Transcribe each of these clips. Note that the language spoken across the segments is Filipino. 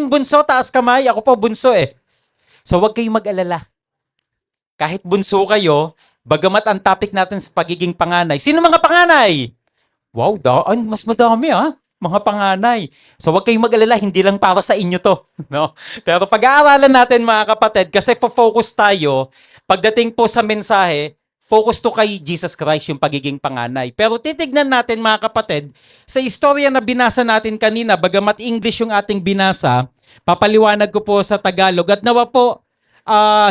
Sinong bunso? Taas kamay. Ako po bunso eh. So huwag kayong mag-alala. Kahit bunso kayo, bagamat ang topic natin sa pagiging panganay. Sino mga panganay? Wow, mas madami mga panganay. So huwag kayong mag-alala, hindi lang para sa inyo to. No? Pero pag-aaralan natin mga kapatid, kasi focus tayo, pagdating po sa mensahe, focus to kay Jesus Christ yung pagiging panganay. Pero titignan natin mga kapatid, sa istorya na binasa natin kanina, bagamat English yung ating binasa, papaliwanag ko po sa Tagalog at nawa po,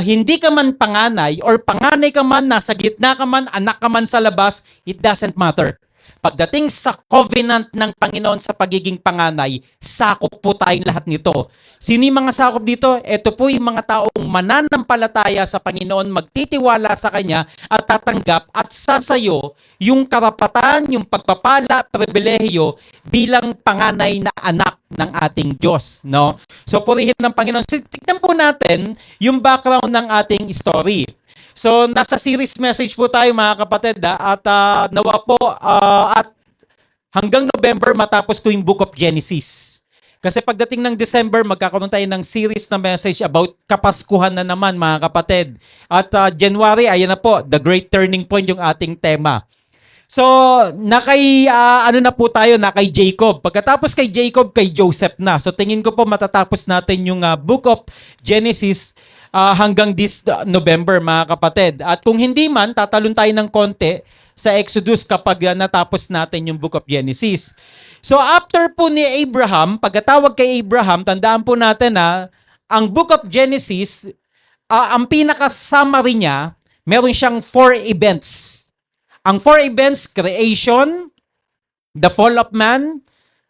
hindi ka man panganay or panganay ka man, nasa gitna ka man, anak ka man sa labas, it doesn't matter. Pagdating sa covenant ng Panginoon sa pagiging panganay, sakop po tayong lahat nito. Sino yung mga sakop dito? Ito po yung mga taong mananampalataya sa Panginoon, magtitiwala sa Kanya at tatanggap at sasayo yung karapatan, yung pagpapala, pribilehiyo bilang panganay na anak ng ating Diyos. No? So purihin ng Panginoon. Tignan po natin yung background ng ating story. So, nasa series message po tayo mga kapatid at nawa po at hanggang November matapos ko yung Book of Genesis. Kasi pagdating ng December, magkakaroon tayo ng series na message about Kapaskuhan na naman mga kapatid. At January, ayan na po, the great turning point yung ating tema. So, nakay Jacob. Pagkatapos kay Jacob, kay Joseph na. So, tingin ko po matatapos natin yung Book of Genesis hanggang this November mga kapatid. At kung hindi man, tatalon tayo ng konti sa Exodus kapag natapos natin yung Book of Genesis. So after po ni Abraham, pagkatawag kay Abraham, tandaan po natin ang Book of Genesis, ang pinaka-summary niya, meron siyang 4 events. Ang 4 events, creation, the fall of man,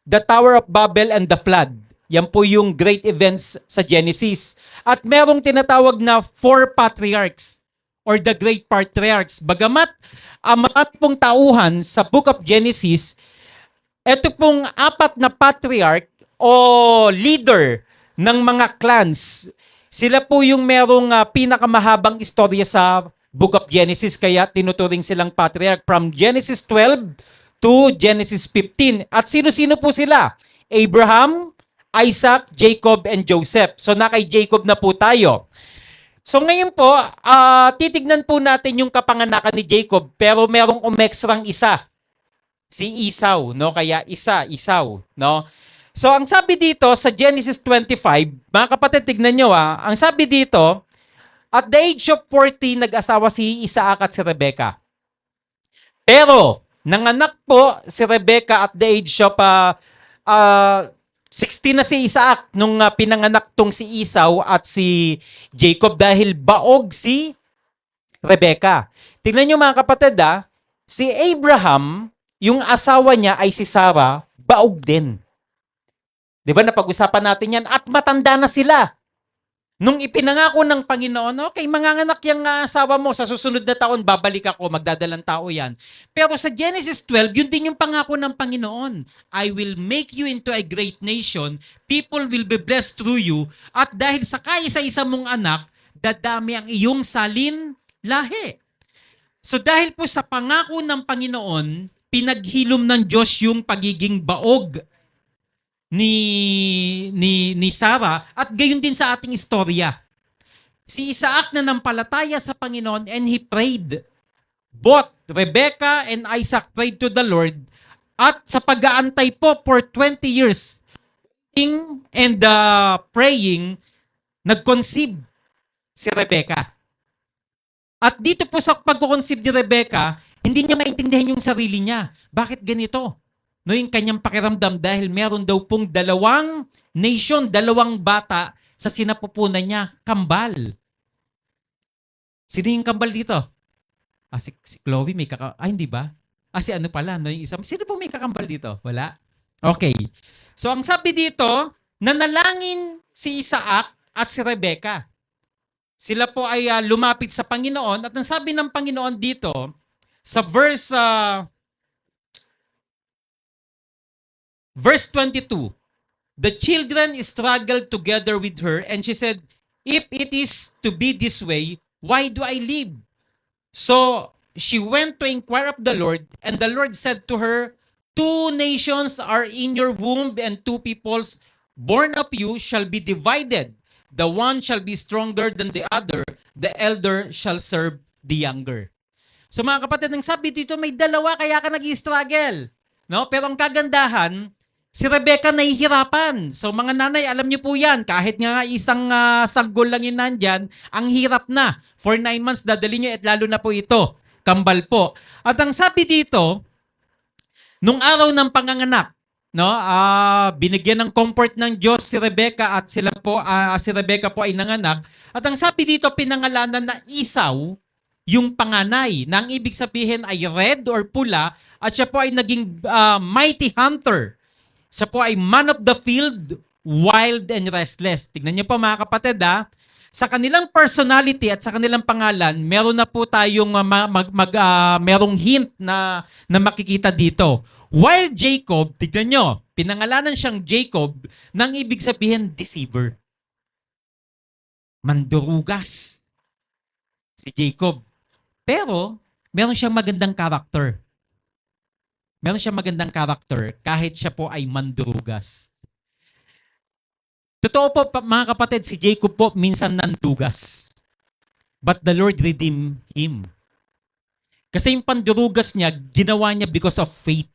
the Tower of Babel, and the flood. Yan po yung great events sa Genesis. At merong tinatawag na 4 patriarchs or the great patriarchs. Bagamat marami pong tauhan sa Book of Genesis, ito pong 4 na patriarch o leader ng mga clans, sila po yung merong pinakamahabang istorya sa Book of Genesis, kaya tinuturing silang patriarch from Genesis 12 to Genesis 15. At sino-sino po sila? Abraham, Isaac, Jacob, and Joseph. So na kay Jacob na po tayo. So ngayon po, titignan po natin yung kapanganakan ni Jacob, pero merong umextrang isa. Si Esau, no? Kaya Esau, no? So ang sabi dito sa Genesis 25, mga kapatid, tignan nyo ang sabi dito, at the age of 40, nag-asawa si Isaac at si Rebekah. Pero, nanganak po si Rebekah at the age of 16 na si Isaac nung pinanganak tong si Esau at si Jacob dahil baog si Rebekah. Tingnan nyo mga kapatid si Abraham, yung asawa niya ay si Sarah, baog din. Diba napag-usapan natin yan? At matanda na sila. Nung ipinangako ng Panginoon, okay, manganganak yung asawa mo, sa susunod na taon, babalik ako, magdadalang tao yan. Pero sa Genesis 12, yun din yung pangako ng Panginoon. I will make you into a great nation, people will be blessed through you, at dahil sa kaisa-isa mong anak, dadami ang iyong salin lahi. So dahil po sa pangako ng Panginoon, pinaghilom ng Diyos yung pagiging baog ni Sarah at gayon din sa ating istorya. Si Isaac na nampalataya sa Panginoon and he prayed. Both Rebekah and Isaac prayed to the Lord at sa pag-aantay po for 20 years and praying, nag-conceive si Rebekah. At dito po sa pag-conceive ni Rebekah, hindi niya maintindihan yung sarili niya. Bakit ganito? No, yung kanyang pakiramdam dahil meron daw pong 2 nation, 2 bata sa sinapupunan niya, kambal. Sino yung kambal dito? Si Chloe may hindi ba? Si ano pala, no, yung isa. Sino po may kakambal dito? Wala? Okay. So ang sabi dito, nanalangin si Isaac at si Rebekah. Sila po ay lumapit sa Panginoon at ang sabi ng Panginoon dito sa verse 22, the children struggled together with her and she said, if it is to be this way, why do I live? So she went to inquire of the Lord and the Lord said to her, 2 nations are in your womb and 2 peoples born of you shall be divided. The one shall be stronger than the other. The elder shall serve the younger. So mga kapatid, ang sabi dito, may dalawa kaya ka nag-i-struggle. No? Pero ang kagandahan, si Rebecca nahihirapan. So mga nanay, alam niyo po yan, kahit nga isang sanggol lang yun nandyan, ang hirap na. For 9 months, dadali niyo at lalo na po ito, kambal po. At ang sabi dito, nung araw ng panganganak, no, binigyan ng comfort ng Diyos si Rebecca at sila po, si Rebecca po ay nanganak. At ang sabi dito, pinangalanan na Esau, yung panganay, na ang ibig sabihin ay red or pula, at siya po ay naging mighty hunter. Siya po ay man of the field, wild and restless. Tignan niyo po mga kapatid sa kanilang personality at sa kanilang pangalan, meron na po tayong merong hint na makikita dito. While Jacob, tignan nyo, pinangalanan siyang Jacob, nang ibig sabihin deceiver. Mandurugas. Si Jacob. Pero, meron siyang magandang karakter. Meron siyang magandang karakter kahit siya po ay mandurugas. Totoo po mga kapatid, si Jacob po minsan nandugas. But the Lord redeemed him. Kasi yung pandurugas niya, ginawa niya because of faith.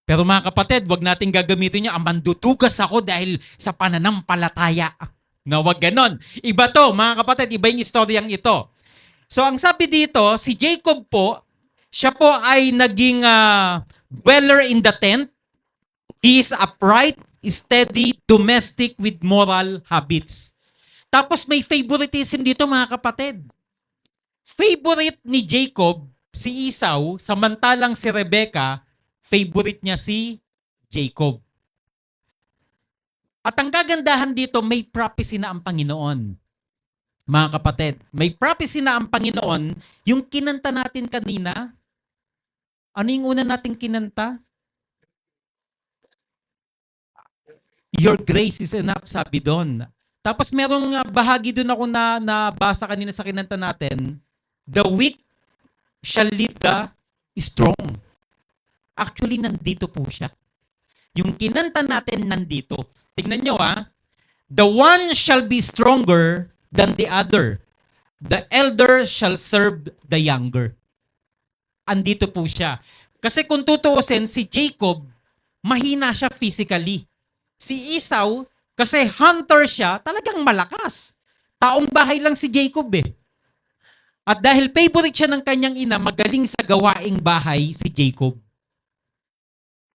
Pero mga kapatid, wag natin gagamitin niya, mandutugas ako dahil sa pananampalataya. No, wag ganon. Iba to, mga kapatid, iba yung istoryang ito. So ang sabi dito, si Jacob po, siya po ay naging dweller in the tent. He is upright, steady, domestic with moral habits. Tapos may favoritism dito mga kapatid. Favorite ni Jacob, si Esau, samantalang si Rebecca, favorite niya si Jacob. At ang kagandahan dito, may prophecy na ang Panginoon. Mga kapatid, may prophecy na ang Panginoon, yung kinanta natin kanina. Ano yung una nating kinanta? Your grace is enough, sabi doon. Tapos merong bahagi doon ako na nabasa kanina sa kinanta natin, the weak shall lead the strong. Actually, nandito po siya. Yung kinanta natin nandito. Tingnan nyo the one shall be stronger than the other. The elder shall serve the younger. Andito po siya. Kasi kung tutuusin, si Jacob, mahina siya physically. Si Esau, kasi hunter siya, talagang malakas. Taong bahay lang si Jacob At dahil favorite siya ng kanyang ina, magaling sa gawaing bahay si Jacob.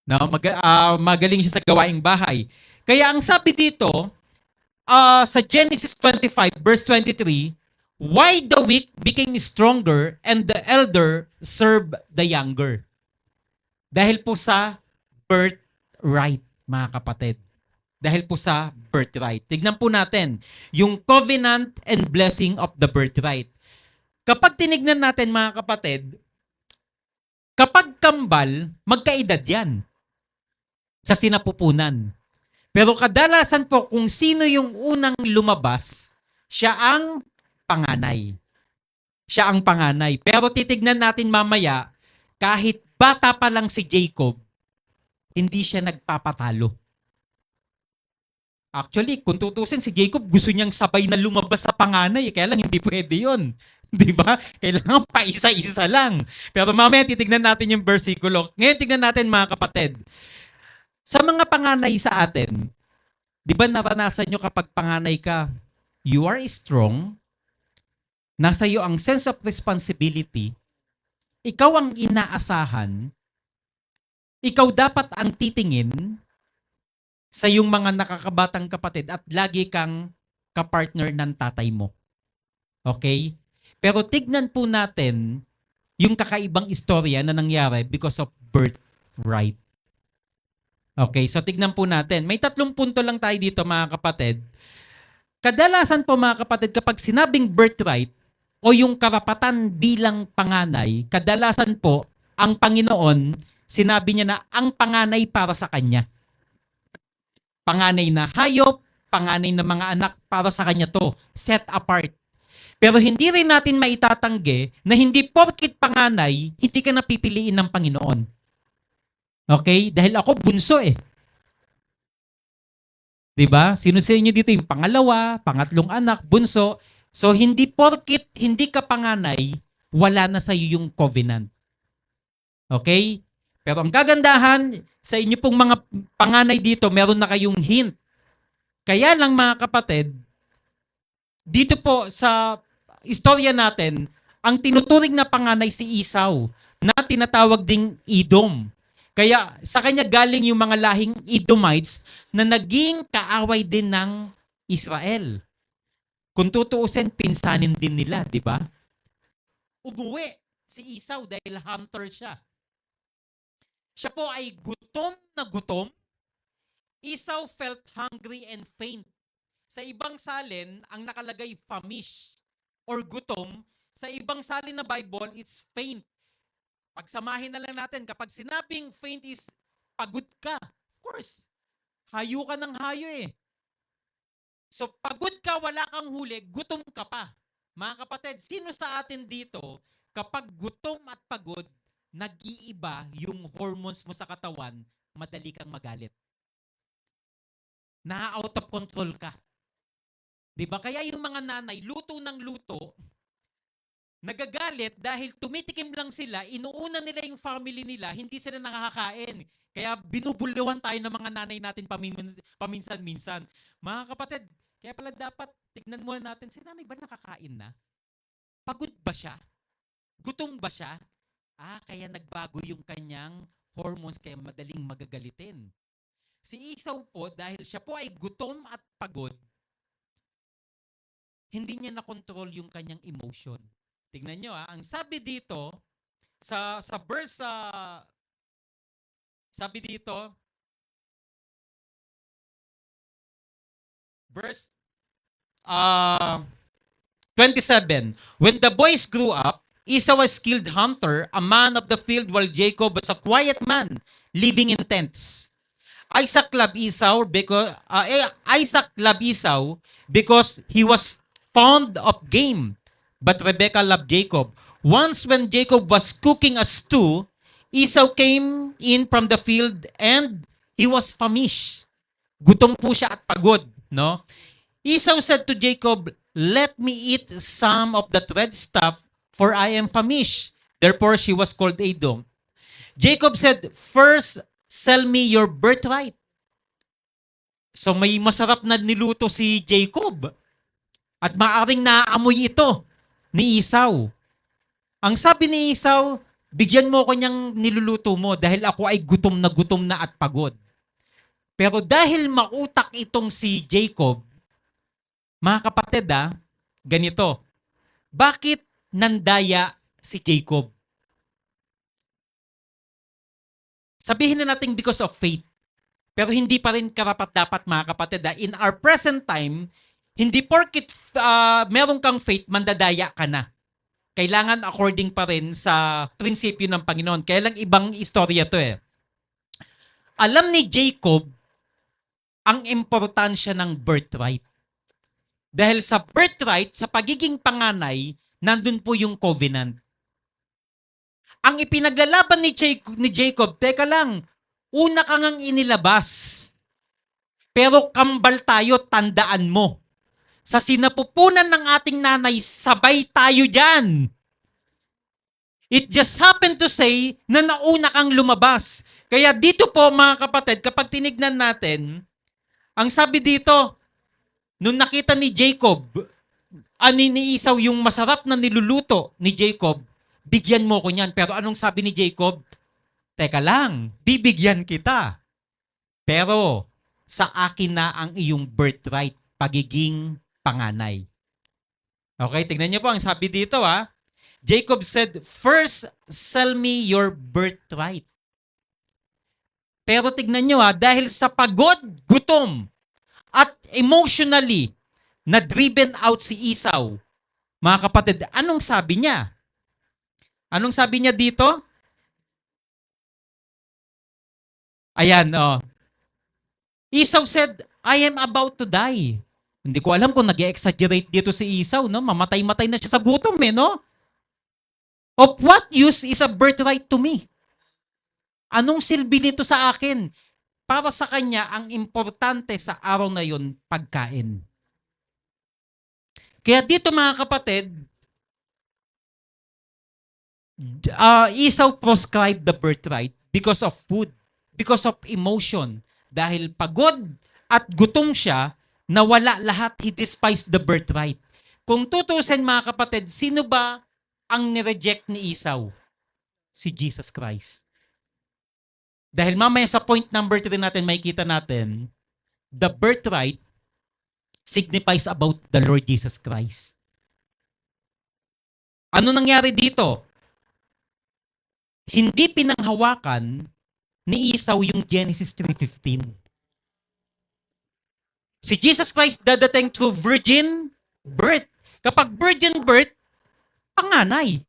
No, magaling siya sa gawaing bahay. Kaya ang sabi dito, sa Genesis 25 verse 23, why the weak became stronger and the elder served the younger? Dahil po sa birthright, mga kapatid. Dahil po sa birthright. Tignan po natin yung covenant and blessing of the birthright. Kapag tinignan natin mga kapatid, kapag kambal, magkaedad yan sa sinapupunan. Pero kadalasan po kung sino yung unang lumabas, siya ang panganay. Siya ang panganay. Pero titignan natin mamaya, kahit bata pa lang si Jacob, hindi siya nagpapatalo. Actually, kung tutusin si Jacob, gusto niyang sabay na lumabas sa panganay. Kaya lang hindi pwede yun. Di ba? Kailangan pa isa-isa lang. Pero mamaya titignan natin yung versikulo. Ngayon tignan natin mga kapatid. Sa mga panganay sa atin, di ba naranasan nyo kapag panganay ka, you are strong, nasa iyo ang sense of responsibility, ikaw ang inaasahan, ikaw dapat ang titingin sa iyong mga nakakabatang kapatid at lagi kang kapartner ng tatay mo. Okay? Pero tignan po natin yung kakaibang istorya na nangyari because of birthright. Okay, so tignan po natin. May 3 punto lang tayo dito mga kapatid. Kadalasan po mga kapatid, kapag sinabing birthright o yung karapatan bilang panganay, kadalasan po ang Panginoon, sinabi niya na ang panganay para sa kanya. Panganay na hayop, panganay na mga anak, para sa kanya to. Set apart. Pero hindi rin natin maitatanggi na hindi porkit panganay, hindi ka napipiliin ng Panginoon. Okay? Dahil ako bunso 'Di ba? Sino sa inyo dito yung pangalawa, pangatlong anak, bunso? So hindi porkit hindi ka panganay, wala na sa iyo yung covenant. Okay? Pero ang kagandahan sa inyo pong mga panganay dito, meron na kayong hint. Kaya lang mga kapatid, dito po sa istorya natin, ang tinuturing na panganay si Esau na tinatawag ding Edom. Kaya sa kanya galing yung mga lahing Edomites na naging kaaway din ng Israel. Kung tutuusin, pinsanin din nila, di ba? Umuwi si Esau dahil hunter siya. Siya po ay gutom na gutom. Esau felt hungry and faint. Sa ibang salin, ang nakalagay famish or gutom. Sa ibang salin na Bible, it's faint. Pagsamahin na lang natin, kapag sinabing faint is pagod ka. Of course, hayo ka ng hayo eh. So pagod ka, wala kang huli, gutom ka pa. Mga kapatid, sino sa atin dito, kapag gutom at pagod, nag-iiba yung hormones mo sa katawan, madali kang magalit. Na-out of control ka. 'Di ba? Kaya yung mga nanay, luto ng luto, nagagalit dahil tumitikim lang sila, inuuna nila yung family nila, hindi sila nakakakain. Kaya binubulyawan tayo ng mga nanay natin paminsan-minsan. Mga kapatid, kaya pala dapat tignan muna natin, si nanay ba nakakain na? Pagod ba siya? Gutom ba siya? Kaya nagbago yung kanyang hormones, kaya madaling magagalitin. Si Esau po, dahil siya po ay gutom at pagod, hindi niya na-control yung kanyang emotion. Tingnan nyo ang sabi dito, sa verse, sabi dito, verse 27, when the boys grew up, Esau was a skilled hunter, a man of the field, while Jacob was a quiet man, living in tents. Isaac loved Esau because he was fond of game, but Rebekah loved Jacob. Once when Jacob was cooking a stew, Esau came in from the field and he was famished. Gutom po siya at pagod, no? Esau said to Jacob, "Let me eat some of that red stuff, for I am famished." Therefore she was called Edom. Jacob said, "First, sell me your birthright." So may masarap na niluto si Jacob. At maaring naaamoy ito ni Esau. Ang sabi ni Esau, bigyan mo ko niyang niluluto mo dahil ako ay gutom na at pagod. Pero dahil mautak itong si Jacob, mga kapatid ganito, bakit nandaya si Jacob? Sabihin na natin because of faith. Pero hindi pa rin karapat-dapat mga kapatid. In our present time, hindi porkit meron kang faith, mandadaya ka na. Kailangan according pa rin sa prinsipyo ng Panginoon. Kaya lang ibang istorya to eh. Alam ni Jacob ang importansya ng birthright. Dahil sa birthright, sa pagiging panganay, nandun po yung covenant. Ang ipinaglalaban ni Jacob, teka lang, una ka ngang inilabas. Pero kambal tayo, tandaan mo. Sa sinapupunan ng ating nanay, sabay tayo dyan. It just happened to say na nauna kang lumabas. Kaya dito po mga kapatid, kapag tinignan natin, ang sabi dito, nung nakita ni Jacob, ni Esau yung masarap na niluluto ni Jacob, bigyan mo ko niyan. Pero anong sabi ni Jacob? Teka lang, bibigyan kita. Pero sa akin na ang iyong birthright, pagiging panganay. Okay, tingnan niyo po ang sabi dito Jacob said, "First, sell me your birthright." Pero tignan niyo dahil sa pagod, gutom, at emotionally, na-driven out si Esau. Mga kapatid, anong sabi niya? Anong sabi niya dito? Ayan, Esau said, "I am about to die." Hindi ko alam kung nag-exaggerate dito si Esau, no? Mamatay-matay na siya sa gutom, no? Of what use is a birthright to me? Anong silbi nito sa akin? para sa kanya, ang importante sa araw na yon, pagkain. Kaya dito mga kapatid, Esau proscribed the birthright because of food, because of emotion. Dahil pagod at gutom siya, nawala lahat, he despised the birthright. Kung tutusin mga kapatid, sino ba ang nireject ni Esau? Si Jesus Christ. Dahil mamaya sa point number 3 natin, makikita natin, the birthright signifies about the Lord Jesus Christ. Ano nangyari dito? Hindi pinanghawakan ni Esau yung Genesis 3:15. Si Jesus Christ dadating through virgin birth. Kapag virgin birth, panganay.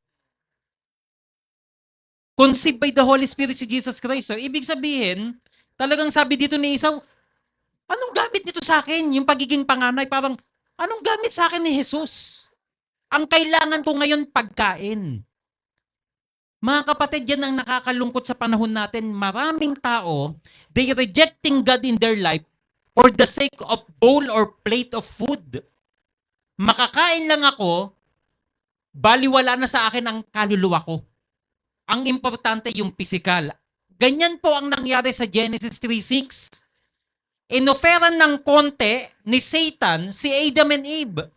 Conceived by the Holy Spirit si Jesus Christ. So, ibig sabihin, talagang sabi dito ni Esau, anong gamit nito sa akin? Yung pagiging panganay, parang, anong gamit sa akin ni Jesus? Ang kailangan ko ngayon, pagkain. Mga kapatid, yan ang nakakalungkot sa panahon natin. Maraming tao, they rejecting God in their life for the sake of bowl or plate of food. Makakain lang ako, baliwala na sa akin ang kaluluwa ko. Ang importante yung physical. Ganyan po ang nangyari sa Genesis 3:6. Inoferan ng konti ni Satan si Adam and Eve.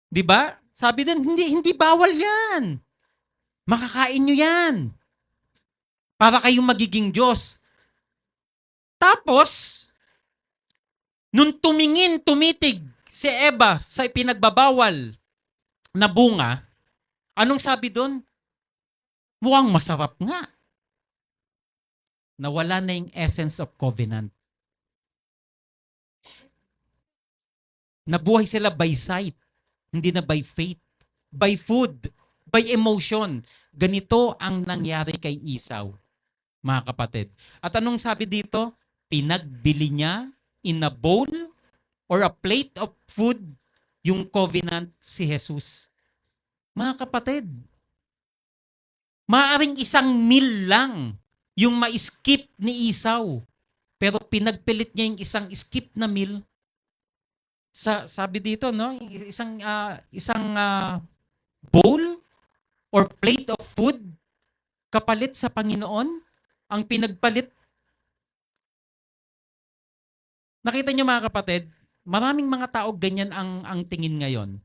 'Di ba? Sabi din, hindi bawal 'yan. Makakain nyo yan. Para kayong magiging Diyos. Tapos, nung tumitig si Eva sa ipinagbabawal na bunga, anong sabi doon? Mukhang masarap nga. Nawala na yung essence of covenant. Nabuhay sila by sight, hindi na by faith, by food, by emotion. Ganito ang nangyari kay Esau, mga kapatid. At anong sabi dito? Pinagbili niya in a bowl or a plate of food yung covenant si Jesus. Mga kapatid, maaring isang meal lang yung ma-skip ni Esau. Pero pinagpilit niya yung isang skip na meal. Sabi dito, no, isang bowl or plate of food kapalit sa Panginoon ang pinagpalit. Nakita niyo mga kapatid, maraming mga tao ganyan ang tingin ngayon.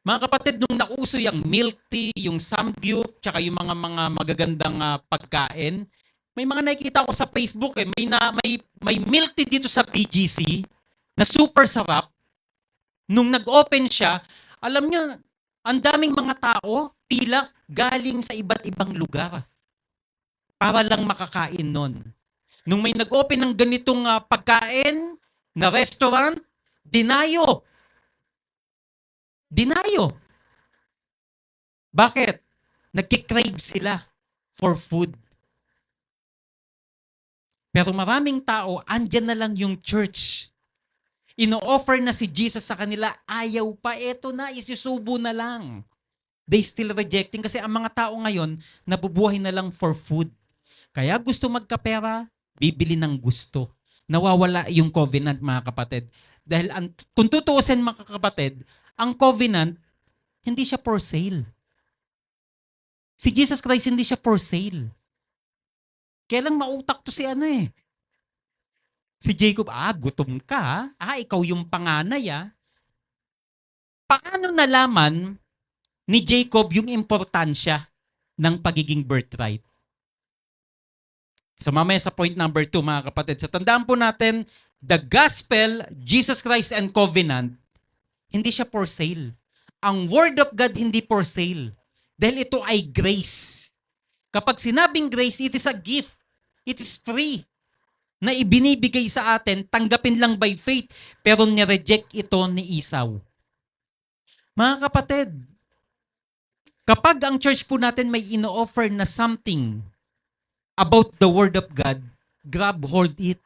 Mga kapatid, nung nauso yung milk tea, yung samgyup, tsaka yung mga magagandang pagkain, may mga nakikita ko sa Facebook, may milk tea dito sa BGC na super sarap. Nung nag-open siya, alam niyo, ang daming mga tao, pila galing sa iba't ibang lugar para lang makakain nun. Nung may nag-open ng ganitong pagkain na restaurant, dinayo. Bakit? Nagkikrave sila for food. Pero maraming tao, andyan na lang yung church. Ino-offer na si Jesus sa kanila, ayaw pa, eto na, isusubo na lang. They still rejecting kasi ang mga tao ngayon, nabubuhay na lang for food. Kaya gusto magkapera, bibili ng gusto. Nawawala yung covenant, mga kapatid. Dahil kung tutuusin, mga kapatid, ang covenant, hindi siya for sale. Si Jesus Christ, hindi siya for sale. Kailang mautak to si si Jacob, gutom ka, ikaw yung panganay, Paano nalaman ni Jacob yung importansya ng pagiging birthright? So mamaya sa point number 2, mga kapatid. So tandaan po natin, the gospel, Jesus Christ and covenant, hindi siya for sale. Ang word of God hindi for sale. Dahil ito ay grace. Kapag sinabing grace, it is a gift. It is free. Na ibinibigay sa atin, tanggapin lang by faith, pero nireject ito ni Esau. Mga kapatid, kapag ang church po natin may ino-offer na something about the Word of God, grab hold it.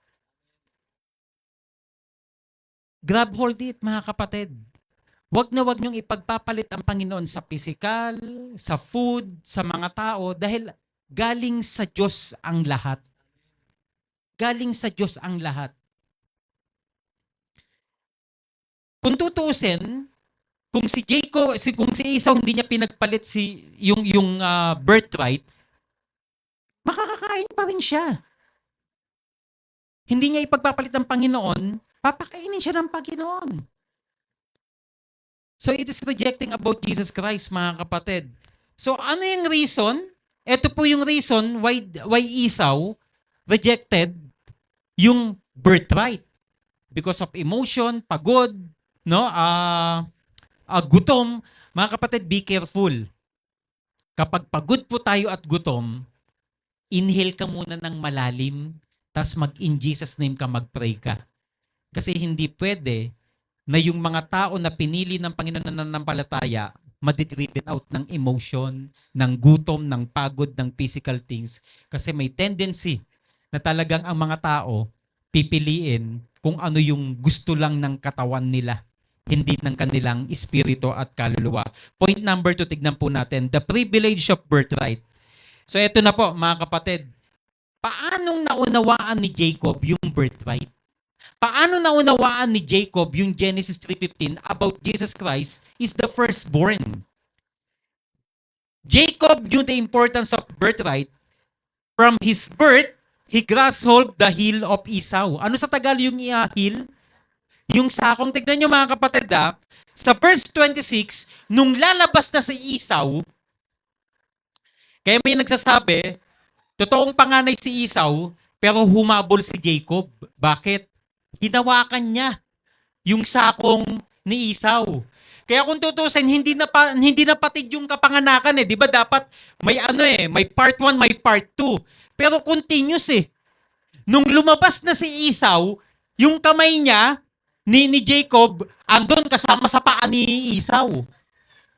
Grab hold it, mga kapatid. Wag niyong ipagpapalit ang Panginoon sa physical, sa food, sa mga tao, dahil galing sa Diyos ang lahat. galing sa Diyos ang lahat. Kung tutuusin, kung si Esau hindi niya pinagpalit yung birthright, makakakain pa rin siya. Hindi niya ipagpapalit ng Panginoon, papakainin siya ng Panginoon. So it is rejecting about Jesus Christ, mga kapatid. So ano yung reason? Ito po yung reason why Esau rejected yung birthright. Because of emotion, pagod, no? Gutom. Mga kapatid, be careful. Kapag pagod po tayo at gutom, inhale ka muna ng malalim, tas in Jesus name ka, mag-pray ka. Kasi hindi pwede na yung mga tao na pinili ng Panginoon na nanampalataya, madidriven out ng emotion, ng gutom, ng pagod, ng physical things. Kasi may tendency na talagang ang mga tao pipiliin kung ano yung gusto lang ng katawan nila, hindi ng kanilang espiritu at kaluluwa. Point number 2, tignan po natin, the privilege of birthright. So ito na po, mga kapatid, paanong naunawaan ni Jacob yung birthright? Paano naunawaan ni Jacob yung Genesis 3:15 about Jesus Christ is the firstborn? Jacob knew the importance of birthright. From his birth, he grasped the heel of Esau. Ano sa Tagalog yung heel? Yung sakong, tignan nyo mga kapatid sa verse 26, nung lalabas na si Esau, kaya may nagsasabi, totoong panganay si Esau, pero humabol si Jacob. Bakit? Hinawakan niya yung sakong ni Esau. Kaya kung tutusin, hindi na patid yung kapanganakan 'di ba? Dapat may may part 1, may part 2. Pero continuous Nung lumabas na si Esau, yung kamay niya ni Jacob andun kasama sa paa ni Esau.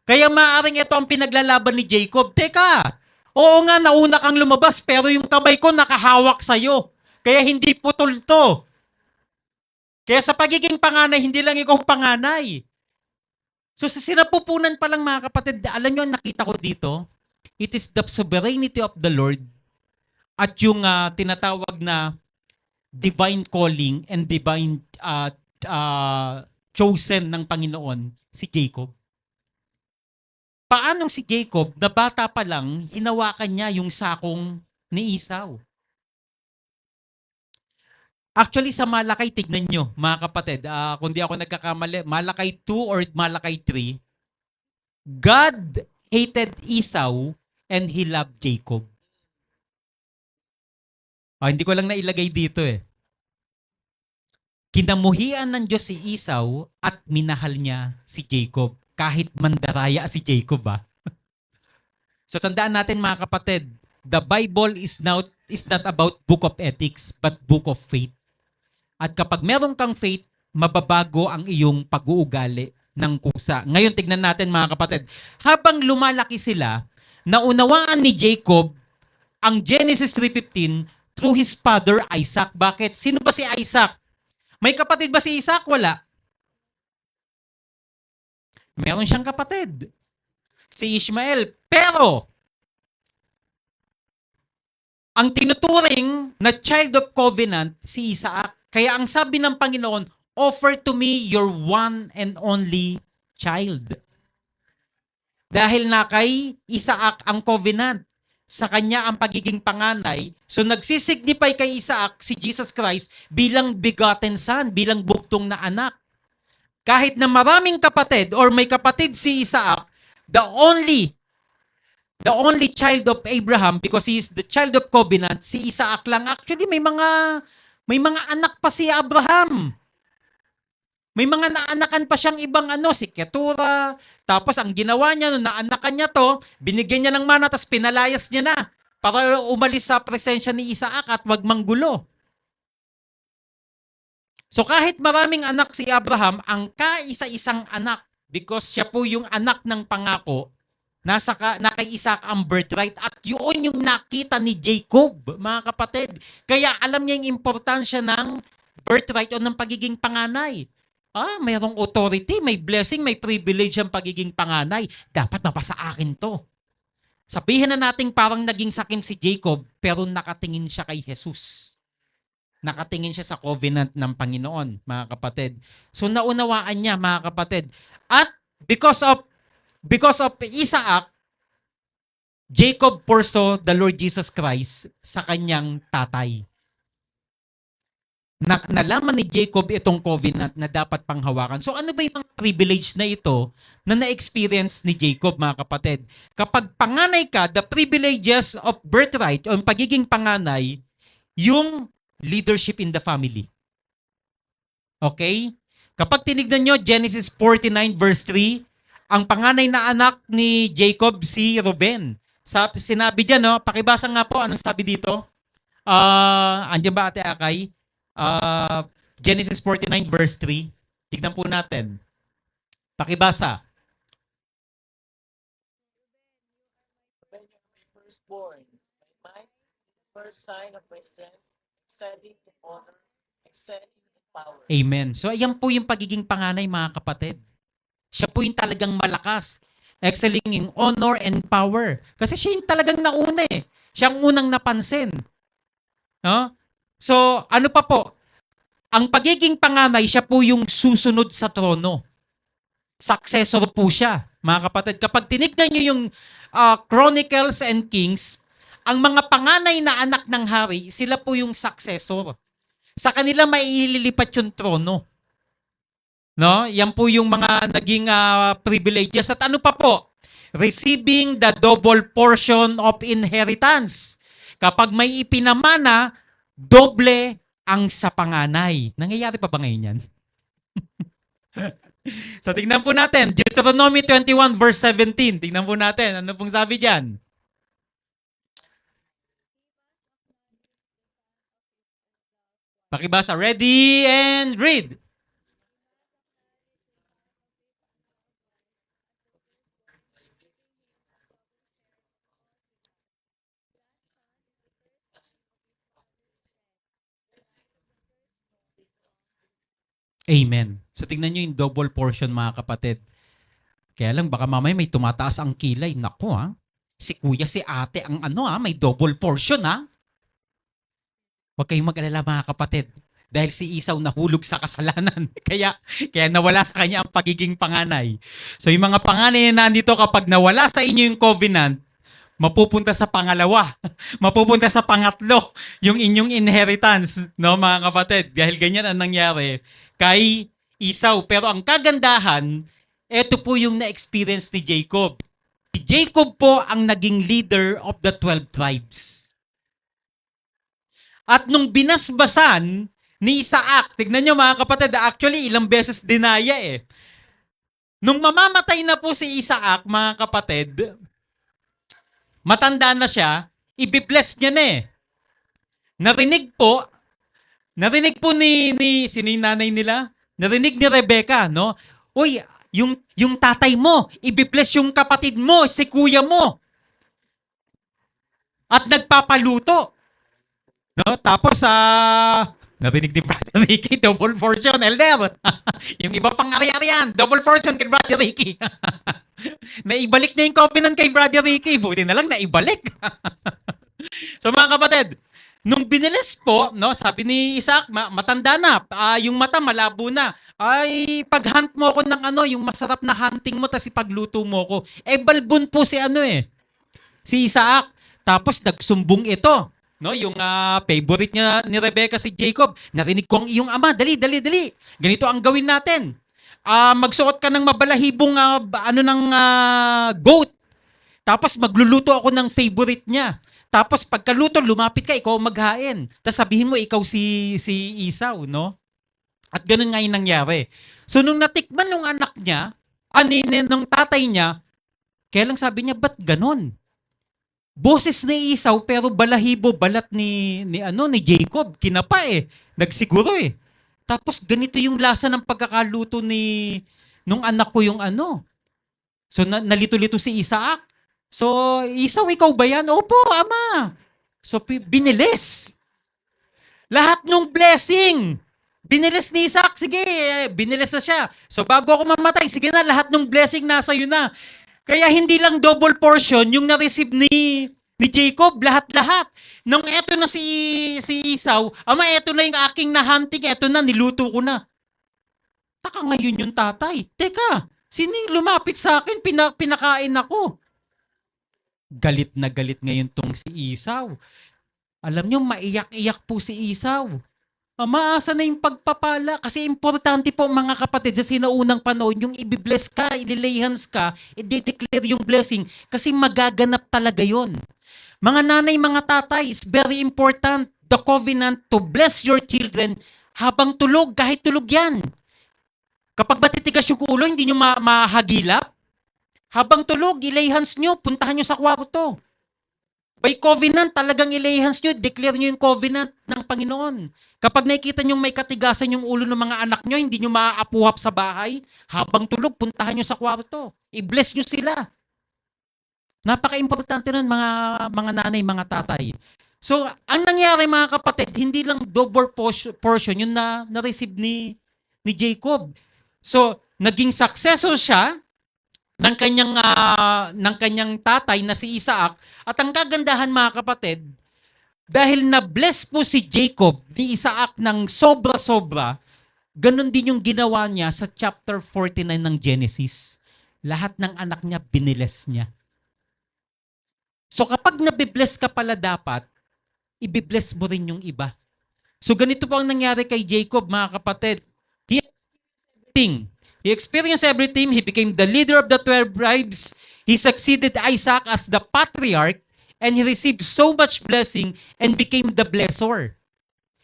Kaya maaring ito ang pinaglalaban ni Jacob. Teka, oo nga, nauna kang lumabas, pero yung kamay ko nakahawak sa'yo. Kaya hindi putol to. Kaya sa pagiging panganay, hindi lang ikaw panganay. So sa sinapupunan pa lang mga kapatid, alam nyo, nakita ko dito, it is the sovereignty of the Lord at yung tinatawag na divine calling and divine chosen ng Panginoon, si Jacob. Paanong si Jacob, na bata pa lang, hinawakan niya yung sakong ni Esau? Actually, sa Malakay, tignan nyo, mga kapatid, kung di ako nagkakamali, Malakay 2 or Malakay 3, God hated Esau and He loved Jacob. Hindi ko lang nailagay dito Kinamuhian ng Diyos si Esau at minahal niya si Jacob. Kahit mandaraya si Jacob So tandaan natin mga kapatid, the Bible is not about book of ethics, but book of faith. At kapag meron kang faith, mababago ang iyong pag-uugali ng kusa. Ngayon tignan natin mga kapatid, habang lumalaki sila, naunawaan ni Jacob ang Genesis 3:15 through his father Isaac. Bakit? Sino ba si Isaac? May kapatid ba si Isaac? Wala. Meron siyang kapatid. Si Ishmael. Pero, ang tinuturing na child of covenant, si Isaac. Kaya ang sabi ng Panginoon, offer to me your one and only child. Dahil na kay Isaac ang covenant, sa kanya ang pagiging panganay, so nagsisignify kay Isaac si Jesus Christ bilang begotten son, bilang buktong na anak. Kahit na maraming kapatid or may kapatid si Isaac, the only child of Abraham, because he is the child of covenant, si Isaac lang. Actually, may mga anak pa si Abraham. May mga naanakan pa siyang ibang si Ketura. Tapos ang ginawa niya, nung naanakan niya to, binigyan niya ng mana, tapos pinalayas niya na para umalis sa presensya ni Isaac at wag manggulo. So kahit maraming anak si Abraham, ang kaisa-isang anak, because siya po yung anak ng pangako, na kay Isaac ang birthright, at yun yung nakita ni Jacob, mga kapatid. Kaya alam niya yung importansya ng birthright o ng pagiging panganay. Mayroong authority, may blessing, may privilege ang pagiging panganay. Dapat napasa akin to. Sabihin na natin parang naging sakim si Jacob, pero nakatingin siya kay Jesus. Nakatingin siya sa covenant ng Panginoon, mga kapatid. So naunawaan niya, mga kapatid. At because of Isaac, Jacob foresaw the Lord Jesus Christ sa kanyang tatay. Nalaman ni Jacob itong covenant na dapat panghawakan. So ano ba yung mga privilege na ito na na-experience ni Jacob, mga kapatid? Kapag panganay ka, the privileges of birthright o pagiging panganay, yung leadership in the family. Okay? Kapag tinignan nyo, Genesis 49 verse 3, ang panganay na anak ni Jacob, si Reuben. Sinabi dyan, no? Pakibasa nga po, anong sabi dito? Andiyan ba, Ate Akay? Genesis 49 verse 3. Tignan po natin. Pakibasa. Firstborn, my first sign of my strength, excelling in honor, excelling in power. Amen. So ayan po yung pagiging panganay, mga kapatid. Siya po yung talagang malakas. Excelling in honor and power. Kasi siya yung talagang nauna eh. Siya ang unang napansin. No? So ano pa po? Ang pagiging panganay, siya po yung susunod sa trono. Successor po siya, mga kapatid. Kapag tinignan nyo yung Chronicles and Kings, ang mga panganay na anak ng hari, sila po yung successor. Sa kanila maililipat yung trono. No? Yan po yung mga naging privileges. At ano pa po? Receiving the double portion of inheritance. Kapag may ipinamana, doble ang sa panganay. Nangyayari pa ba ngayon yan? So tingnan po natin, Deuteronomy 21 verse 17. Tingnan po natin, ano pong sabi diyan? Pakibasa, ready and read. Amen. So tingnan nyo yung double portion, mga kapatid. Kaya lang baka mamaya may tumataas ang kilay. Naku ha, si kuya, si ate ang may double portion ha. Huwag kayong mag-alala, mga kapatid. Dahil si Esau nahulog sa kasalanan. kaya nawala sa kanya ang pagiging panganay. So yung mga panganay na nandito, kapag nawala sa inyo yung covenant, mapupunta sa pangalawa, mapupunta sa pangatlo, yung inyong inheritance, no, mga kapatid. Dahil ganyan ang nangyari kay Esau. Pero ang kagandahan, ito po yung na-experience ni Jacob. Si Jacob po ang naging leader of the 12 tribes. At nung binasbasan ni Isaac, tignan nyo, mga kapatid, actually ilang beses dinaya eh. Nung mamamatay na po si Isaac, mga kapatid, matanda na siya, ibibless niya na eh. Narinig po ni sino yung nanay nila? Narinig ni Rebecca, no? Uy, yung tatay mo, ibibless yung kapatid mo, si kuya mo. At nagpapaluto. No? Tapos narinig ni Brother Ricky, double fortune, elder. Yung iba pang ari-arian, double fortune kay Brother Ricky. Naibalik na yung covenant kay Brother Ricky. Buti na lang naibalik. So mga kapatid, nung binilis po, no, sabi ni Isaac, matanda na, yung mata malabo na. Ay, pag-hunt mo ako ng yung masarap na hunting mo, tas ipagluto mo ko. Balbon po si si Isaac. Tapos nagsumbong ito. No, yung favorite niya ni Rebecca, si Jacob. Narinig ko ang iyong ama, dali. Ganito ang gawin natin. Magsuot ka ng mabalahibong goat. Tapos magluluto ako ng favorite niya. Tapos pagkaluto, lumapit ka, ikaw maghain. Tapos sabihin mo, ikaw si Esau, no? At ganun nga yung nangyari. So nung natikman nung anak niya, nung tatay niya, kaya lang sabi niya, ba't ganun? Boses ni Esau pero balahibo balat ni Jacob. Kinapa eh. Nagsiguro eh. Tapos ganito yung lasa ng pagkakaluto nung anak ko yung So nalito-lito si Isaac. So Esau, ikaw ba yan? Opo, ama. So binilis. Lahat nung blessing. Binilis ni Isaac. Sige, binilis na siya. So bago ako mamatay, sige na, lahat ng blessing nasa iyo na. Kaya hindi lang double portion yung na-receive ni Jacob, lahat-lahat. Nung eto na si Esau, ama, eto na yung aking na-hunting, eto na, niluto ko na. Taka ngayon yung tatay. Teka, sino yung lumapit sa akin? Pinakain ako. Galit na galit ngayon tong si Esau. Alam nyo, maiyak-iyak po si Esau. Maasa na yung pagpapala. Kasi importante po mga kapatid, sa sinaunang panahon, yung ibibless ka, ililay hands ka, i-declare yung blessing. Kasi magaganap talaga yon. Mga nanay, mga tatay, is very important. The covenant to bless your children habang tulog, kahit tulog yan. Kapag matitigas yung ulo, hindi nyo mahagilap. Habang tulog, ilay hands nyo, puntahan nyo sa kwarto. By covenant, talagang ilay hands nyo, declare nyo yung covenant ng Panginoon. Kapag nakikita nyo may katigasan yung ulo ng mga anak nyo, hindi nyo maaapuhap sa bahay, habang tulog, puntahan nyo sa kwarto. I-bless nyo sila. Napaka-importante nun, mga nanay, mga tatay. So, ang nangyari mga kapatid, hindi lang double portion yung na-receive ni Jacob. So, naging successor siya ng kanyang tatay na si Isaac. At ang kagandahan mga kapatid, dahil na-bless po si Jacob ni Isaac ng sobra-sobra, ganun din yung ginawa niya sa chapter 49 ng Genesis. Lahat ng anak niya, binibless niya. So kapag nabibless ka pala dapat, ibibless mo rin yung iba. So ganito po ang nangyari kay Jacob mga kapatid. He experienced everything. He became the leader of the 12 tribes. He succeeded Isaac as the patriarch and he received so much blessing and became the blessor.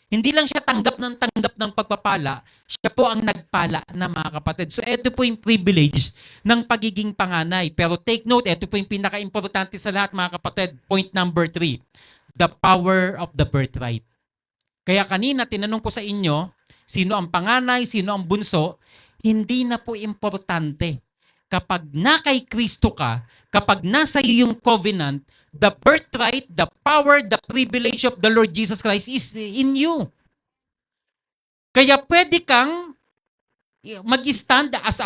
Hindi lang siya tanggap ng pagpapala, siya po ang nagpala na mga kapatid. So ito po yung privilege ng pagiging panganay. Pero take note, ito po yung pinaka-importante sa lahat mga kapatid. Point number 3, the power of the birthright. Kaya kanina tinanong ko sa inyo, sino ang panganay, sino ang bunso, hindi na po importante. Kapag na kay Kristo ka, kapag nasa iyo yung covenant, the birthright, the power, the privilege of the Lord Jesus Christ is in you. Kaya pwede kang mag-stand as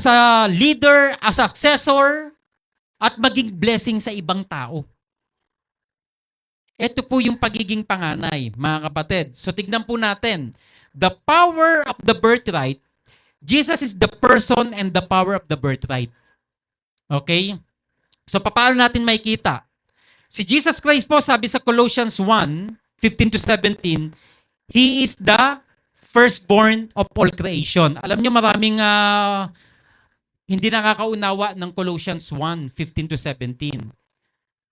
a leader, as a successor, at maging blessing sa ibang tao. Ito po yung pagiging panganay, mga kapatid. So tignan po natin. The power of the birthright, Jesus is the person and the power of the birthright. Okay? So paano natin makikita? Si Jesus Christ po, sabi sa Colossians 1:15-17, He is the firstborn of all creation. Alam niyo maraming hindi nakakaunawa ng Colossians 1:15-17.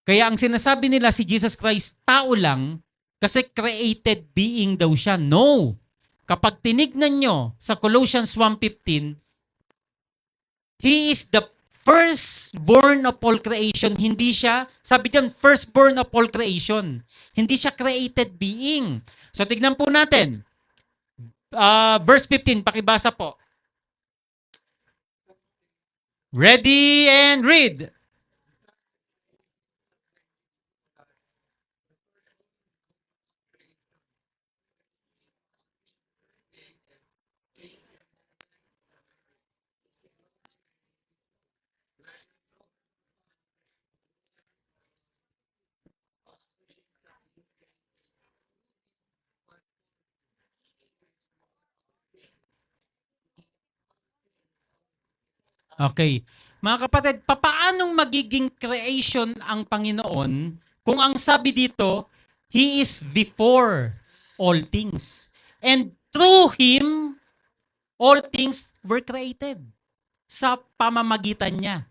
Kaya ang sinasabi nila si Jesus Christ, tao lang, kasi created being daw siya. No! Kapag tinignan nyo sa Colossians 1:15, He is the firstborn of all creation. Hindi siya, sabi diyan, firstborn of all creation. Hindi siya created being. So tignan po natin. Verse 15, pakibasa po. Ready and read. Okay. Mga kapatid, papaanong magiging creation ang Panginoon kung ang sabi dito, He is before all things. And through Him, all things were created. Sa pamamagitan niya.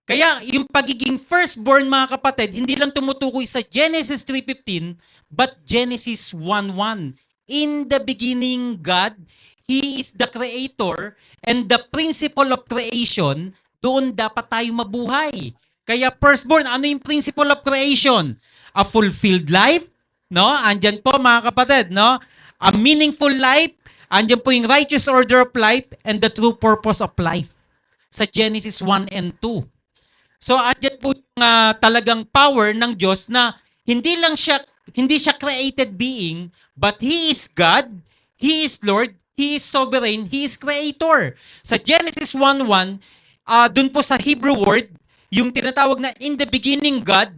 Kaya yung pagiging firstborn mga kapatid, hindi lang tumutukoy sa Genesis 3:15, but Genesis 1:1. In the beginning, God, He is the creator and the principle of creation, doon dapat tayo mabuhay. Kaya firstborn, ano yung principle of creation? A fulfilled life, no? Andyan po mga kapatid, no? A meaningful life, andyan po yung righteous order of life and the true purpose of life. Sa Genesis 1 and 2. So andyan po yung talagang power ng Diyos na hindi siya created being, but He is God, He is Lord, He is sovereign, He is creator. Sa Genesis 1:1, dun po sa Hebrew word, yung tinatawag na in the beginning God,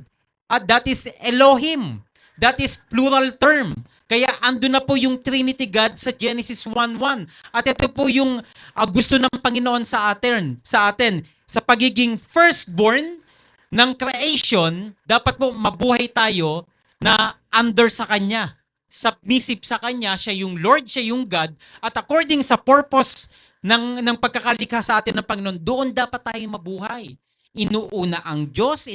At that is Elohim. That is plural term. Kaya ando na po yung Trinity God sa Genesis 1:1. At ito po yung gusto ng Panginoon sa atin sa pagiging firstborn ng creation, dapat po mabuhay tayo na under sa Kanya. Submissive sa Kanya, siya yung Lord, siya yung God, at according sa purpose ng pagkakalikha sa atin ng Panginoon, doon dapat tayo mabuhay. Inuuna ang Diyos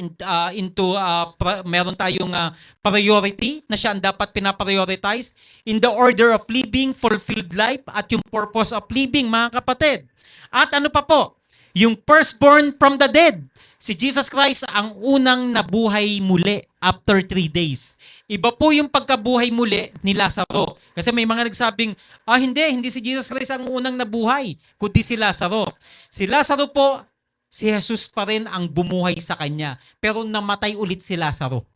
meron tayong priority na siya ang dapat pinaprioritize in the order of living, fulfilled life, at yung purpose of living, mga kapatid. At ano pa po? Yung firstborn from the dead. Si Jesus Christ ang unang nabuhay muli after 3 days. Iba po yung pagkabuhay muli ni Lazaro. Kasi may mga nagsabing, hindi si Jesus Christ ang unang nabuhay, kundi si Lazaro. Si Lazaro po, si Jesus pa rin ang bumuhay sa kanya. Pero namatay ulit si Lazaro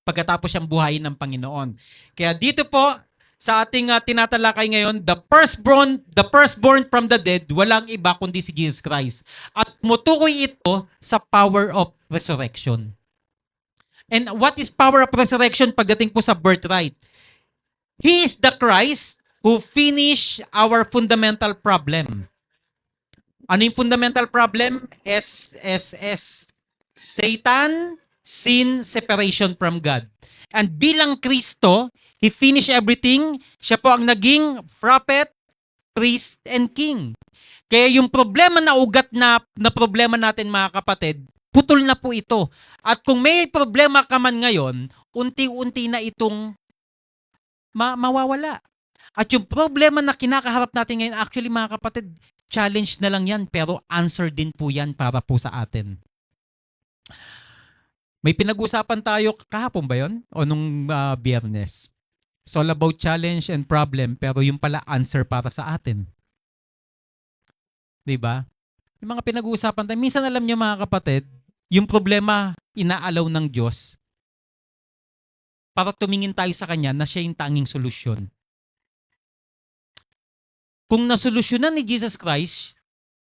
pagkatapos siyang buhayin ng Panginoon. Kaya dito po, sa ating tinatalakay ngayon, the firstborn from the dead, walang iba kundi si Jesus Christ. At mutukoy ito sa power of resurrection. And what is power of resurrection pagdating po sa birthright? He is the Christ who finished our fundamental problem. Ano yung fundamental problem? SSS. Satan, sin, separation from God. And bilang Kristo, He finished everything. Siya po ang naging prophet, priest, and king. Kaya yung problema na ugat na problema natin, mga kapatid, putol na po ito. At kung may problema ka man ngayon, unti-unti na itong mawawala. At yung problema na kinakaharap natin ngayon, actually mga kapatid, challenge na lang yan, pero answer din po yan para po sa atin. May pinag-usapan tayo kahapon ba yon? O nung Biyernes? It's all about challenge and problem, pero yung pala answer para sa atin. Diba? Yung mga pinag-uusapan tayo, minsan alam nyo mga kapatid, yung problema inaalaw ng Diyos para tumingin tayo sa Kanya na siya yung tanging solusyon. Kung nasolusyonan ni Jesus Christ,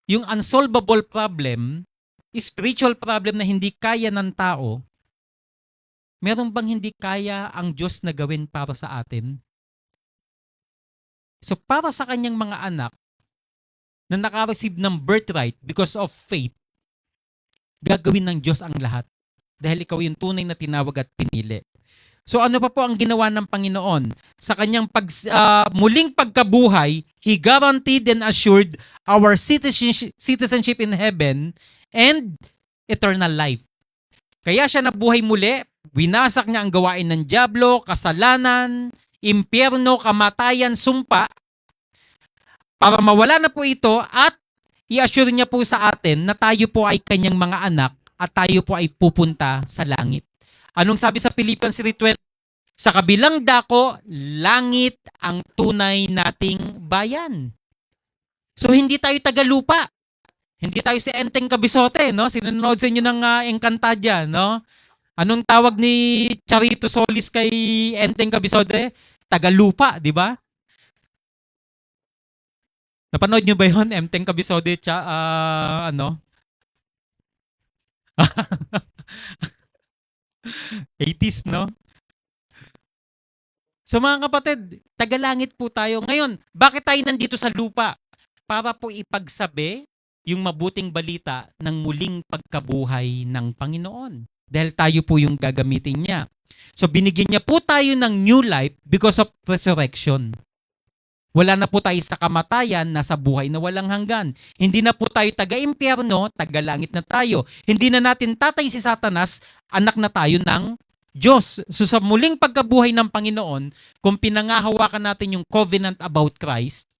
yung unsolvable problem, spiritual problem na hindi kaya ng tao, meron bang hindi kaya ang Diyos na gawin para sa atin? So para sa kanyang mga anak na nakareceive ng birthright because of faith, gagawin ng Diyos ang lahat. Dahil ikaw yung tunay na tinawag at pinili. So ano pa po ang ginawa ng Panginoon? Sa kanyang muling pagkabuhay, He guaranteed and assured our citizenship in heaven and eternal life. Kaya siya nabuhay muli, winasak niya ang gawain ng dyablo, kasalanan, impyerno, kamatayan, sumpa, para mawala na po ito at i-assure niya po sa atin na tayo po ay kanyang mga anak at tayo po ay pupunta sa langit. Anong sabi sa Philippians 3:12? Sa kabilang dako, langit ang tunay nating bayan. So hindi tayo tagalupa. Hindi tayo si Enteng Cabisote, no? Sinunod sa inyo ng Encantadia, no? Anong tawag ni Charito Solis kay Enteng Cabisote? Tagalupa, di ba? Napanood nyo ba yun? Enteng Cabisote, ano? 80s, no? So mga kapatid, tagalangit po tayo. Ngayon, bakit tayo nandito sa lupa? Para po ipagsabi yung mabuting balita ng muling pagkabuhay ng Panginoon. Dahil tayo po yung gagamitin niya. So binigyan niya po tayo ng new life because of resurrection. Wala na po tayo sa kamatayan, nasa buhay na walang hanggan. Hindi na po tayo taga-impyerno, taga-langit na tayo. Hindi na natin tatay si Satanas, anak na tayo ng Diyos. So sa muling pagkabuhay ng Panginoon, kung pinangahawakan natin yung covenant about Christ,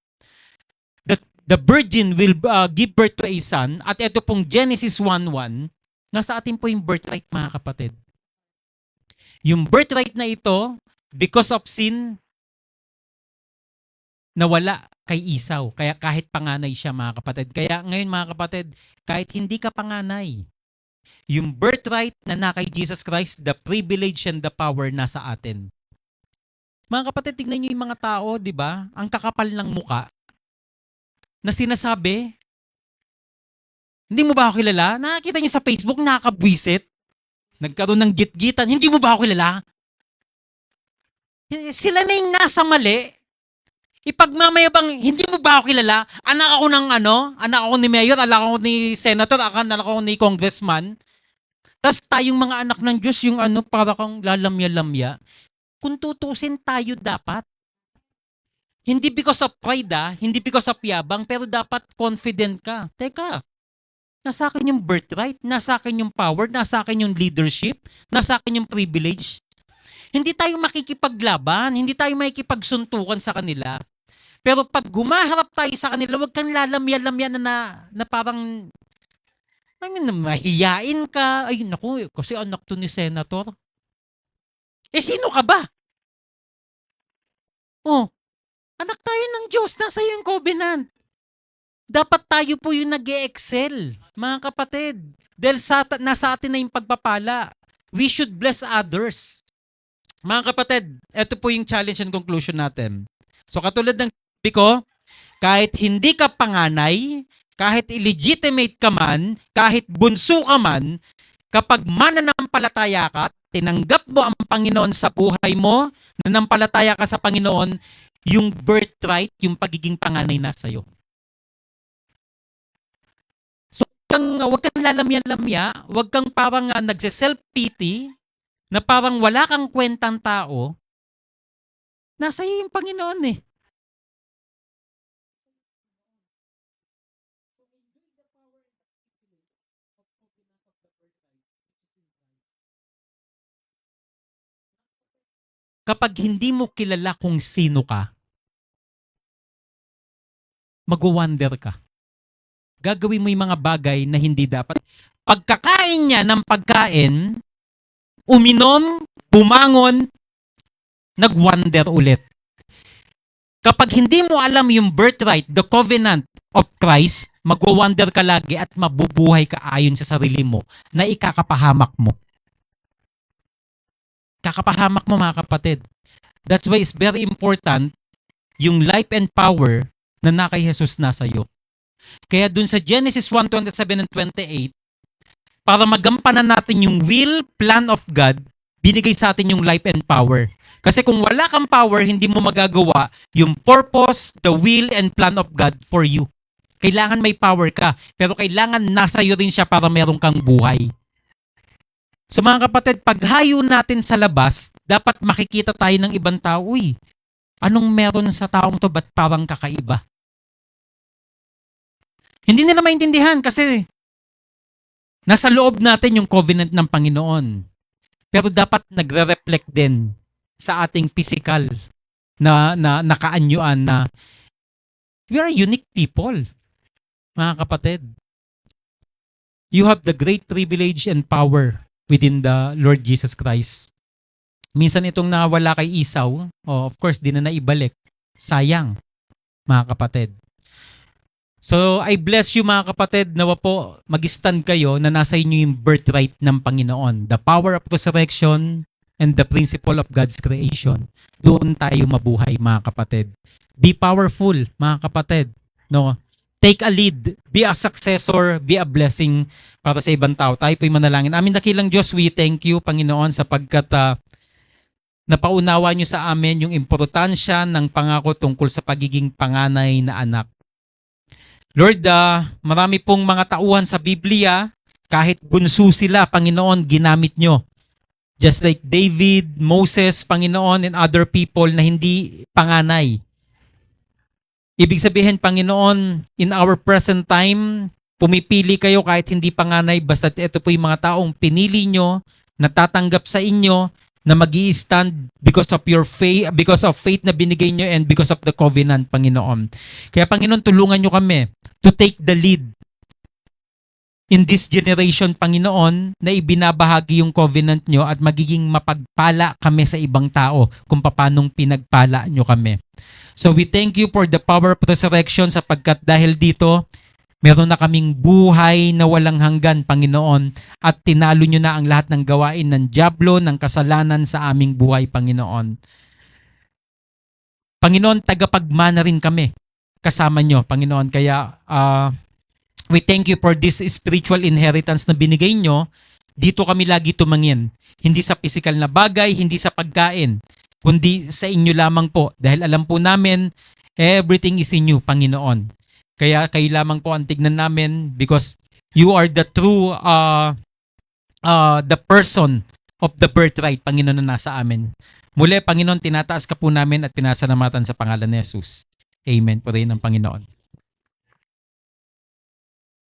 the virgin will give birth to a son, at ito pong Genesis 1:1, nasa atin po yung birthright, mga kapatid. Yung birthright na ito, because of sin, nawala kay Esau. Kaya kahit panganay siya, mga kapatid. Kaya ngayon, mga kapatid, kahit hindi ka panganay, yung birthright na kay Jesus Christ, the privilege and the power nasa atin. Mga kapatid, tignan niyo yung mga tao, di ba? Ang kakapal ng muka na sinasabi, hindi mo ba ako kilala? Nakakita niyo sa Facebook, nakakabwisit. Nagkaroon ng gitgitan. Hindi mo ba ako kilala? Sila na yung nasa mali. Ipagmamayabang, hindi mo ba ako kilala? Anak ako ng anak ako ni Mayor, anak ako ni Senator, anak ako ni Congressman. Tapos tayong mga anak ng Diyos, yung para kang lalamya-lamya. Kung tutusin tayo dapat. Hindi because of pride, hindi because of yabang, pero dapat confident ka. Teka, nasa akin yung birthright, nasa akin yung power, nasa akin yung leadership, nasa akin yung privilege. Hindi tayo makikipaglaban, hindi tayo makikipagsuntukan sa kanila. Pero pag gumaharap tayo sa kanila, huwag kang lalamya-lamya na parang mahiyain ka. Ay, naku, kasi anak to ni Senator. Sino ka ba? Oh, anak tayo ng Diyos, nasa yung covenant. Dapat tayo po yung nag-e-excel, mga kapatid. Dahil nasa atin na yung pagpapala. We should bless others. Mga kapatid, ito po yung challenge and conclusion natin. So katulad ng sabi ko, kahit hindi ka panganay, kahit illegitimate ka man, kahit bunso ka man, kapag mananampalataya ka, tinanggap mo ang Panginoon sa buhay mo, nanampalataya ka sa Panginoon, yung birthright, yung pagiging panganay na sa'yo. So, huwag kang lalamya-lamya, huwag kang parang nagse-self-pity, na parang wala kang kwentang tao, nasa iyo yung Panginoon eh. Kapag hindi mo kilala kung sino ka, mag-wonder ka. Gagawin mo yung mga bagay na hindi dapat. Pagkakain niya ng pagkain, uminom, bumangon, nag-wonder ulit. Kapag hindi mo alam yung birthright, the covenant of Christ, mag-wonder ka lagi at mabubuhay ka ayon sa sarili mo na ikakapahamak mo. Kakapahamak mo mga kapatid. That's why it's very important yung life and power na kay Jesus nasa iyo. Kaya dun sa Genesis 1:27 and 28, para magampanan natin yung will, plan of God, binigay sa atin yung life and power. Kasi kung wala kang power, hindi mo magagawa yung purpose, the will, and plan of God for you. Kailangan may power ka, pero kailangan nasa iyo rin siya para meron kang buhay. So mga kapatid, paghayo natin sa labas, dapat makikita tayo ng ibang tao. Uy, anong meron sa taong to, ba't parang kakaiba? Hindi nila maintindihan kasi nasa loob natin yung covenant ng Panginoon. Pero dapat nagre-reflect din sa ating physical na nakaanyuan na we are unique people, mga kapatid. You have the great privilege and power within the Lord Jesus Christ. Minsan itong nawala kay Esau, of course, di na naibalik. Sayang, mga kapatid. So, I bless you mga kapatid, nawa po mag-stand kayo na nasa inyo yung birthright ng Panginoon. The power of resurrection and the principle of God's creation. Doon tayo mabuhay mga kapatid. Be powerful mga kapatid. No? Take a lead. Be a successor. Be a blessing para sa ibang tao. Tayo po'y manalangin. Amin dakilang Diyos, we thank you, Panginoon, sapagkat napaunawa nyo sa amin yung importansya ng pangako tungkol sa pagiging panganay na anak. Lord, marami pong mga tauhan sa Biblia, kahit bunso sila, Panginoon, ginamit nyo. Just like David, Moses, Panginoon, and other people na hindi panganay. Ibig sabihin, Panginoon, in our present time, pumipili kayo kahit hindi panganay, basta ito po yung mga taong pinili nyo, natatanggap sa inyo, na mag-i-stand because of your faith, because of faith na binigay nyo and because of the covenant, Panginoon. Kaya Panginoon, tulungan nyo kami to take the lead in this generation, Panginoon, na ibinabahagi yung covenant nyo at magiging mapagpala kami sa ibang tao kung paanong pinagpala nyo kami. So we thank you for the power of resurrection sapagkat dahil dito, meron na kaming buhay na walang hanggan, Panginoon, at tinalo nyo na ang lahat ng gawain ng dyablo, ng kasalanan sa aming buhay, Panginoon. Panginoon, tagapagmana rin kami kasama nyo, Panginoon. Kaya we thank you for this spiritual inheritance na binigay nyo Dito kami lagi tumingin. Hindi sa physical na bagay, hindi sa pagkain, kundi sa inyo lamang po. Dahil alam po namin, everything is in you, Panginoon. Kaya kayo lamang po ang tignan namin because you are the true the person of the birthright, Panginoon, na nasa amin. Muli, Panginoon, tinataas ka po namin at pinasalamatan sa pangalan ni Jesus. Amen po rin ng Panginoon.